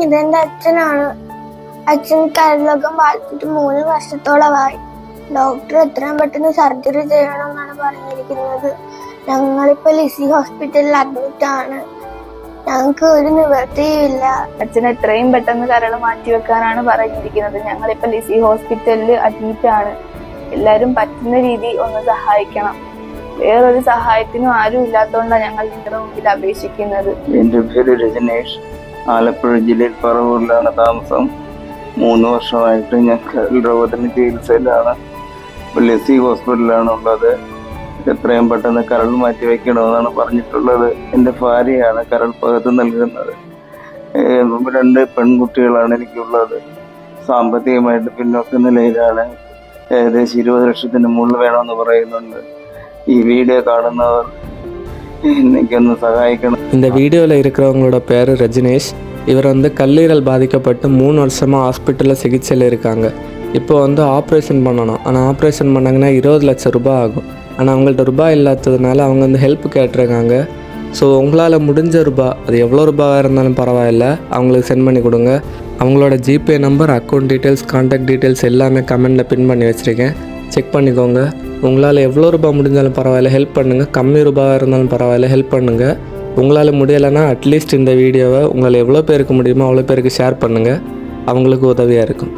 ഇതെന്റെ അച്ഛനാണ്. അച്ഛൻ കരളകം ബാധിച്ചിട്ട് 3 വർഷത്തോളമായി. ഡോക്ടർ എത്രയും പെട്ടെന്ന് സർജറി ചെയ്യണമെന്നാണ് പറഞ്ഞിരിക്കുന്നത്. ഞങ്ങളിപ്പോ ലിസി ഹോസ്പിറ്റലിൽ അഡ്മിറ്റ് ആണ്. ഞങ്ങൾക്ക് ഒരു നിവൃത്തിയില്ല. അച്ഛന് എത്രയും പെട്ടെന്ന് കരൾ മാറ്റിവെക്കാനാണ് പറഞ്ഞിരിക്കുന്നത്. ഞങ്ങളിപ്പോ ലിസി ഹോസ്പിറ്റലിൽ അഡ്മിറ്റ് ആണ്. എല്ലാരും പറ്റുന്ന രീതി ഒന്ന് സഹായിക്കണം. വേറൊരു സഹായത്തിനും ആരും ഇല്ലാത്തതുകൊണ്ടാണ് ഞങ്ങൾ നിങ്ങളുടെ മുമ്പിൽ അപേക്ഷിക്കുന്നത്. എന്റെ പേര് രജനേഷ്. ആലപ്പുഴ ജില്ലയിൽ പറവൂരിലാണ് താമസം. 3 വർഷമായിട്ട് ഞാൻ കരൾ രോഗത്തിന് ചികിത്സയിലാണ്. ലിസി ഹോസ്പിറ്റലിലാണ് ഉള്ളത്. എത്രയും പെട്ടെന്ന് കരൾ മാറ്റി വെക്കണമെന്നാണ് പറഞ്ഞിട്ടുള്ളത്. എൻ്റെ ഭാര്യയാണ് കരൾ പകർത്ത് നൽകുന്നത്. 2 പെൺകുട്ടികളാണ് എനിക്കുള്ളത്. സാമ്പത്തികമായിട്ട് പിന്നോക്ക നിലയിലാണ്. ഏകദേശം 20 ലക്ഷത്തിന് മുകളിൽ വേണമെന്ന് പറയുന്നുണ്ട്. ഈ வீடியோ കാണുന്നവർ എനിക്കൊന്ന് சகாயிக்கணும். இந்த வீடியோவில் இருக்கிறவங்களோட பேர் ரஜினேஷ். இவர் கல்லீரல் பாதிக்கப்பட்டு 3 வருஷமாக ஹாஸ்பிட்டலில் சிகிச்சையில் இருக்காங்க. இப்போ ஆப்ரேஷன் பண்ணணும். ஆனால் ஆப்ரேஷன் பண்ணாங்கன்னா 20 லட்சம் ரூபாய் ஆகும். ஆனால் அவங்கள்ட்ட ரூபாய் இல்லாததுனால அவங்க ஹெல்ப் கேட்டிருக்காங்க. ஸோ உங்களால் முடிஞ்ச ரூபாய், அது எவ்வளோ ரூபாவாக இருந்தாலும் பரவாயில்ல, அவங்களுக்கு சென்ட் பண்ணி கொடுங்க. அவங்களோட GPay number, account details, contact details எல்லாமே கமெண்டில் பின் பண்ணி வச்சுருக்கேன். செக் பண்ணிக்கோங்க. உங்களால் எவ்வளோ ரூபாய் முடிஞ்சாலும் பரவாயில்ல ஹெல்ப் பண்ணுங்கள். கம்மி ரூபாயாக இருந்தாலும் பரவாயில்ல ஹெல்ப் பண்ணுங்கள். உங்களால் முடியலைன்னா அட்லீஸ்ட் இந்த வீடியோவை உங்களால் எவ்வளோ பேருக்கு முடியுமோ அவ்வளோ பேருக்கு ஷேர் பண்ணுங்கள். அவங்களுக்கு உதவியாக இருக்கும்.